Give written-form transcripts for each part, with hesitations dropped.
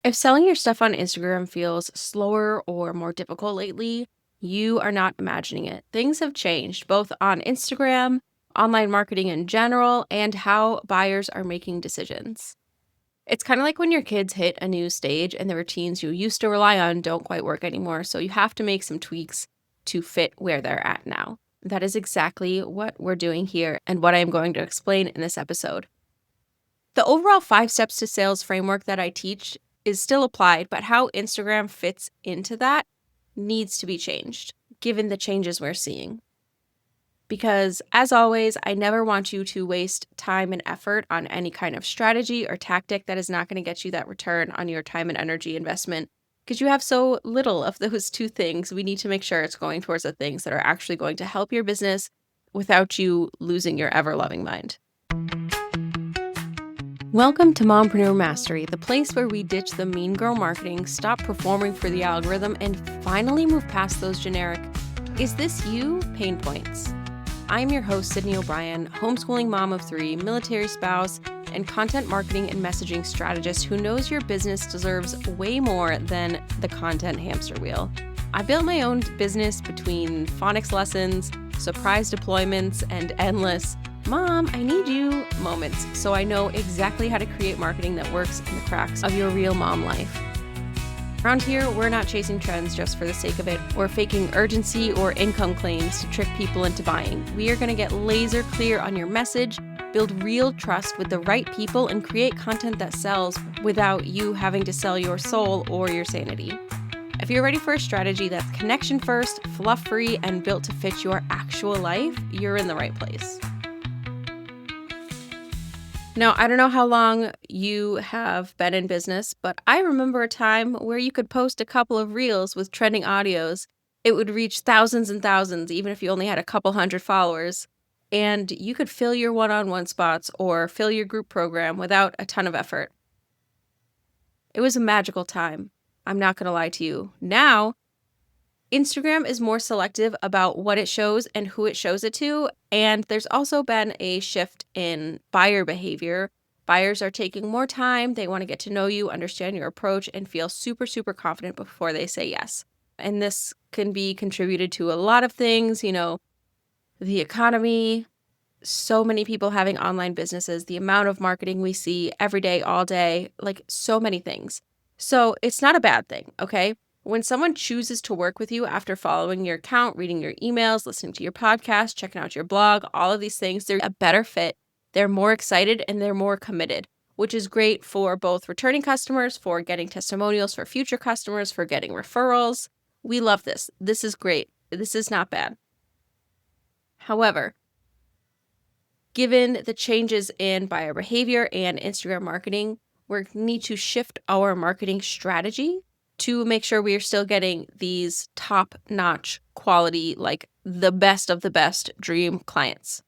If selling your stuff on Instagram feels slower or more difficult lately, you are not imagining it. Things have changed both on Instagram, online marketing in general, and how buyers are making decisions. It's kind of like when your kids hit a new stage and the routines you used to rely on don't quite work anymore, so you have to make some tweaks to fit where they're at now. That is exactly what we're doing here and what I'm going to explain in this episode. The overall 5 steps to sales framework that I teach is still applied, but how Instagram fits into that needs to be changed given the changes we're seeing. Because as always, I never want you to waste time and effort on any kind of strategy or tactic that is not going to get you that return on your time and energy investment. Because you have so little of those two things, we need to make sure it's going towards the things that are actually going to help your business without you losing your ever-loving mind. Welcome to Mompreneur Mastery, the place where we ditch the mean girl marketing, stop performing for the algorithm, and finally move past those generic, "Is this you?" pain points. I'm your host, Sydney O'Brien, homeschooling mom of 3, military spouse, and content marketing and messaging strategist who knows your business deserves way more than the content hamster wheel. I built my own business between phonics lessons, surprise deployments, and endless "Mom, I need you" moments, so I know exactly how to create marketing that works in the cracks of your real mom life. Around here, we're not chasing trends just for the sake of it, or faking urgency or income claims to trick people into buying. We are going to get laser clear on your message, build real trust with the right people, and create content that sells without you having to sell your soul or your sanity. If you're ready for a strategy that's connection first, fluff free, and built to fit your actual life, you're in the right place. Now, I don't know how long you have been in business, but I remember a time where you could post a couple of reels with trending audios. It would reach thousands and thousands, even if you only had a couple hundred followers. And you could fill your one-on-one spots or fill your group program without a ton of effort. It was a magical time. I'm not going to lie to you. Now, Instagram is more selective about what it shows and who it shows it to, and there's also been a shift in buyer behavior. Buyers are taking more time. They want to get to know you, understand your approach, and feel super, super confident before they say yes. And this can be contributed to a lot of things, the economy, so many people having online businesses, the amount of marketing we see every day, all day, like so many things. So it's not a bad thing, okay? When someone chooses to work with you after following your account, reading your emails, listening to your podcast, checking out your blog, all of these things, they're a better fit. They're more excited and they're more committed, which is great for both returning customers, for getting testimonials for future customers, for getting referrals. We love this. This is great. This is not bad. However, given the changes in buyer behavior and Instagram marketing, we need to shift our marketing strategy to make sure we are still getting these top-notch quality, like the best of the best dream clients.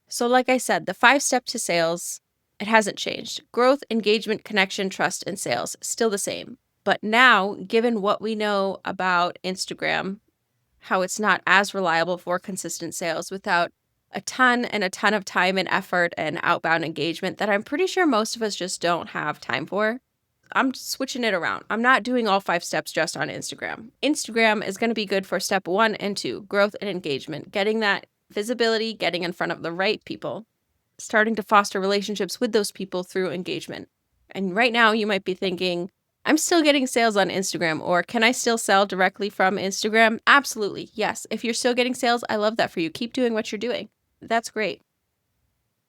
So like I said, the 5 steps to sales, it hasn't changed. Growth, engagement, connection, trust, and sales, still the same. But now, given what we know about Instagram, how it's not as reliable for consistent sales without a ton of time and effort and outbound engagement that I'm pretty sure most of us just don't have time for, I'm switching it around. I'm not doing all 5 steps just on Instagram. Instagram is going to be good for step 1 and 2, growth and engagement, getting that visibility, getting in front of the right people, starting to foster relationships with those people through engagement. And right now you might be thinking, I'm still getting sales on Instagram, or can I still sell directly from Instagram? Absolutely. Yes. If you're still getting sales, I love that for you. Keep doing what you're doing. That's great.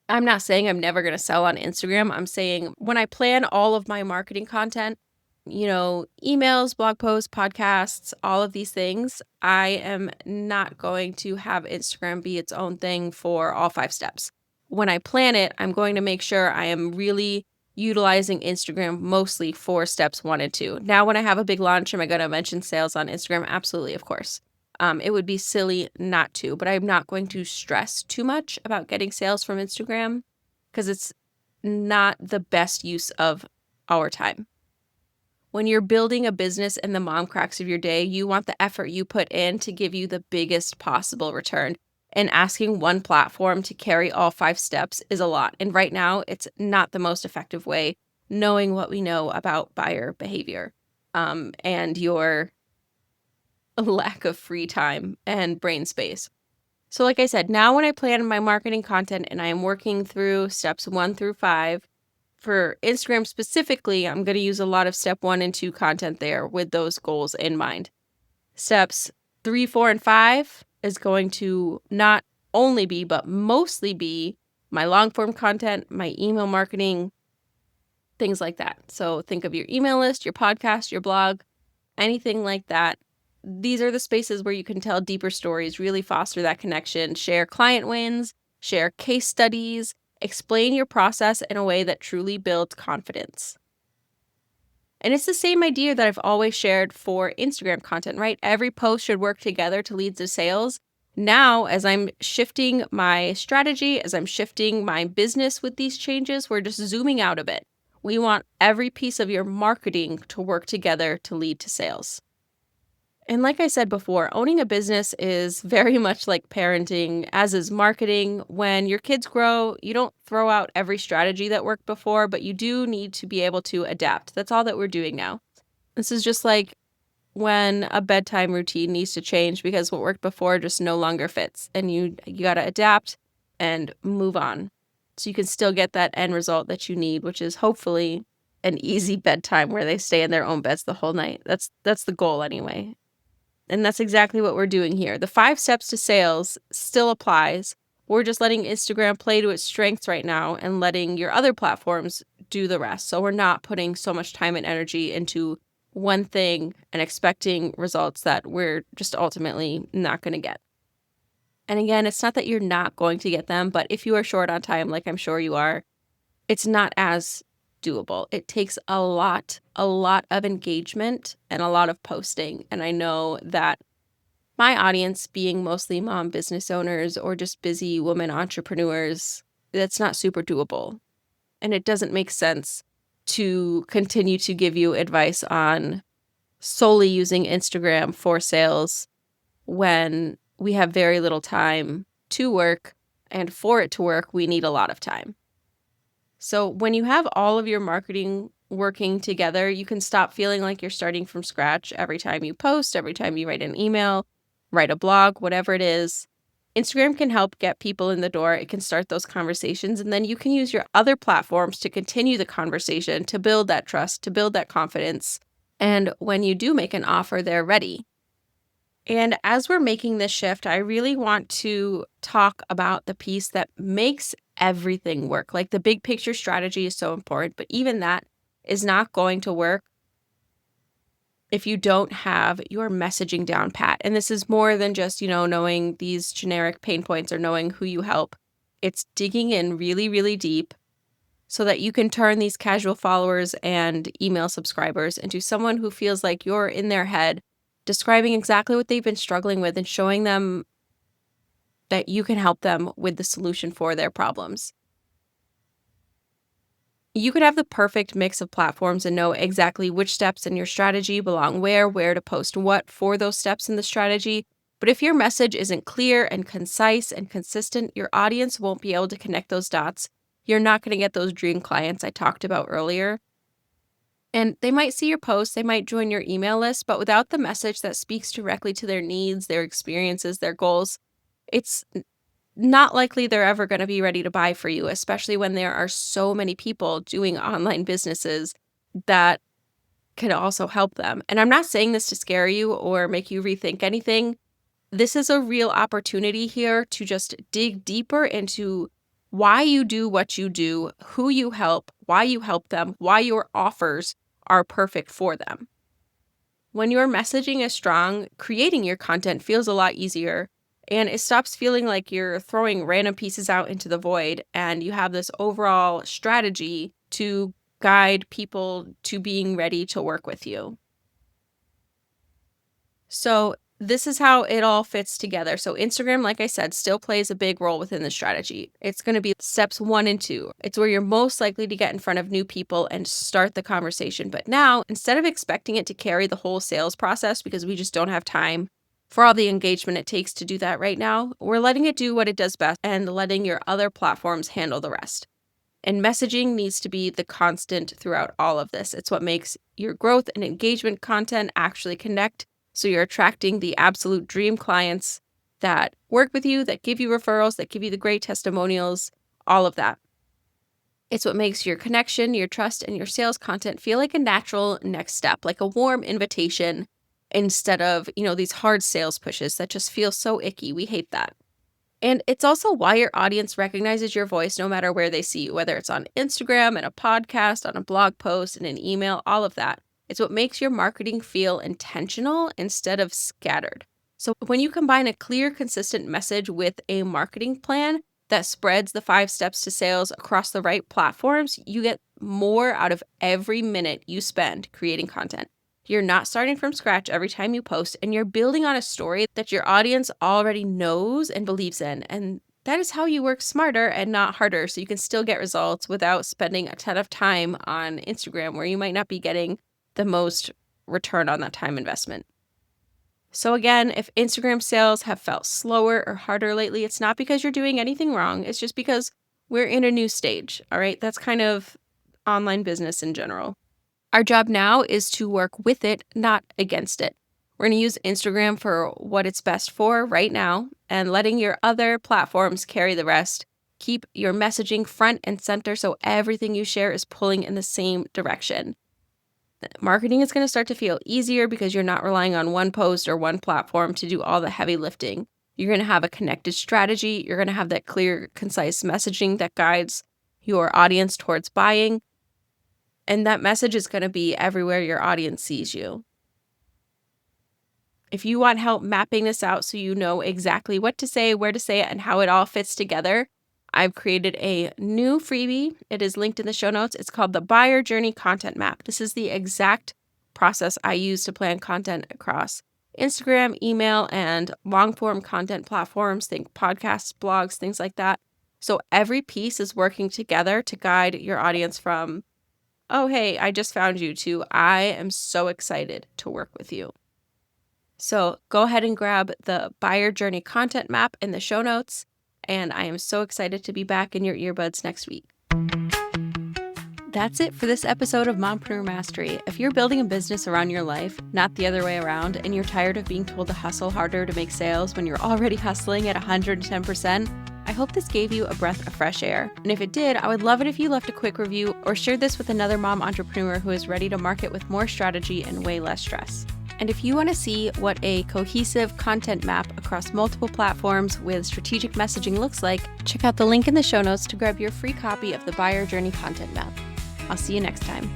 I'm not saying I'm never going to sell on Instagram. I'm saying when I plan all of my marketing content, emails, blog posts, podcasts, all of these things, I am not going to have Instagram be its own thing for all 5 steps. When I plan it, I'm going to make sure I am really utilizing Instagram mostly for steps 1 and 2. Now, when I have a big launch, am I going to mention sales on Instagram? Absolutely, of course. It would be silly not to, but I'm not going to stress too much about getting sales from Instagram because it's not the best use of our time. When you're building a business in the mom cracks of your day, you want the effort you put in to give you the biggest possible return. And asking one platform to carry all 5 steps is a lot. And right now, it's not the most effective way knowing what we know about buyer behavior, and your lack of free time and brain space. So, like I said, now when I plan my marketing content and I am working through steps 1 through 5, for Instagram specifically, I'm going to use a lot of step 1 and 2 content there with those goals in mind. Steps 3, 4, and 5 is going to not only be, but mostly be my long form content, my email marketing, things like that. So think of your email list, your podcast, your blog, anything like that. These are the spaces where you can tell deeper stories, really foster that connection, share client wins, share case studies, explain your process in a way that truly builds confidence. And it's the same idea that I've always shared for Instagram content, right? Every post should work together to lead to sales. Now, as I'm shifting my strategy, as I'm shifting my business with these changes, we're just zooming out a bit. We want every piece of your marketing to work together to lead to sales. And like I said before, owning a business is very much like parenting, as is marketing. When your kids grow, you don't throw out every strategy that worked before, but you do need to be able to adapt. That's all that we're doing now. This is just like when a bedtime routine needs to change because what worked before just no longer fits, and you got to adapt and move on so you can still get that end result that you need, which is hopefully an easy bedtime where they stay in their own beds the whole night. That's the goal anyway. And that's exactly what we're doing here. The 5 steps to sales still applies. We're just letting Instagram play to its strengths right now and letting your other platforms do the rest. So we're not putting so much time and energy into one thing and expecting results that we're just ultimately not going to get. And again, it's not that you're not going to get them, but if you are short on time, like I'm sure you are, it's not as doable. It takes a lot of engagement and a lot of posting. And I know that my audience being mostly mom business owners or just busy women entrepreneurs, that's not super doable. And it doesn't make sense to continue to give you advice on solely using Instagram for sales when we have very little time to work, and for it to work, we need a lot of time. So when you have all of your marketing working together, you can stop feeling like you're starting from scratch every time you post, every time you write an email, write a blog, whatever it is. Instagram can help get people in the door. It can start those conversations, and then you can use your other platforms to continue the conversation, to build that trust, to build that confidence. And when you do make an offer, they're ready. And as we're making this shift, I really want to talk about the piece that makes everything work. Like the big picture strategy is so important, but even that is not going to work if you don't have your messaging down pat. And this is more than just, knowing these generic pain points or knowing who you help. It's digging in really, really deep so that you can turn these casual followers and email subscribers into someone who feels like you're in their head, describing exactly what they've been struggling with and showing them that you can help them with the solution for their problems. You could have the perfect mix of platforms and know exactly which steps in your strategy belong where to post what for those steps in the strategy. But if your message isn't clear and concise and consistent, your audience won't be able to connect those dots. You're not going to get those dream clients I talked about earlier. And they might see your post, they might join your email list, but without the message that speaks directly to their needs, their experiences, their goals, it's not likely they're ever going to be ready to buy for you, especially when there are so many people doing online businesses that can also help them. And I'm not saying this to scare you or make you rethink anything. This is a real opportunity here to just dig deeper into why you do what you do, who you help, why you help them, why your offers are perfect for them. When your messaging is strong, creating your content feels a lot easier, and it stops feeling like you're throwing random pieces out into the void, and you have this overall strategy to guide people to being ready to work with you. So this is how it all fits together. So Instagram, like I said, still plays a big role within the strategy. It's going to be steps 1 and 2. It's where you're most likely to get in front of new people and start the conversation. But now, instead of expecting it to carry the whole sales process because we just don't have time for all the engagement it takes to do that right now, we're letting it do what it does best and letting your other platforms handle the rest. And messaging needs to be the constant throughout all of this. It's what makes your growth and engagement content actually connect. So you're attracting the absolute dream clients that work with you, that give you referrals, that give you the great testimonials, all of that. It's what makes your connection, your trust, and your sales content feel like a natural next step, like a warm invitation instead of, these hard sales pushes that just feel so icky. We hate that. And it's also why your audience recognizes your voice no matter where they see you, whether it's on Instagram, in a podcast, on a blog post, in an email, all of that. It's what makes your marketing feel intentional instead of scattered. So when you combine a clear, consistent message with a marketing plan that spreads the 5 steps to sales across the right platforms, you get more out of every minute you spend creating content. You're not starting from scratch every time you post, and you're building on a story that your audience already knows and believes in. And that is how you work smarter and not harder, so you can still get results without spending a ton of time on Instagram where you might not be getting the most return on that time investment. So again, if Instagram sales have felt slower or harder lately, it's not because you're doing anything wrong. It's just because we're in a new stage, all right? That's kind of online business in general. Our job now is to work with it, not against it. We're going to use Instagram for what it's best for right now and letting your other platforms carry the rest. Keep your messaging front and center so everything you share is pulling in the same direction. Marketing is going to start to feel easier because you're not relying on one post or one platform to do all the heavy lifting. You're going to have a connected strategy. You're going to have that clear, concise messaging that guides your audience towards buying. And that message is going to be everywhere your audience sees you. If you want help mapping this out so you know exactly what to say, where to say it, and how it all fits together, I've created a new freebie. It is linked in the show notes. It's called the Buyer Journey Content Map. This is the exact process I use to plan content across Instagram, email, and long-form content platforms. Think podcasts, blogs, things like that. So every piece is working together to guide your audience from, oh, hey, I just found you, to I am so excited to work with you. So go ahead and grab the Buyer Journey Content Map in the show notes. And I am so excited to be back in your earbuds next week. That's it for this episode of Mompreneur Mastery. If you're building a business around your life, not the other way around, and you're tired of being told to hustle harder to make sales when you're already hustling at 110%, I hope this gave you a breath of fresh air. And if it did, I would love it if you left a quick review or shared this with another mom entrepreneur who is ready to market with more strategy and way less stress. And if you want to see what a cohesive content map across multiple platforms with strategic messaging looks like, check out the link in the show notes to grab your free copy of the Buyer Journey Content Map. I'll see you next time.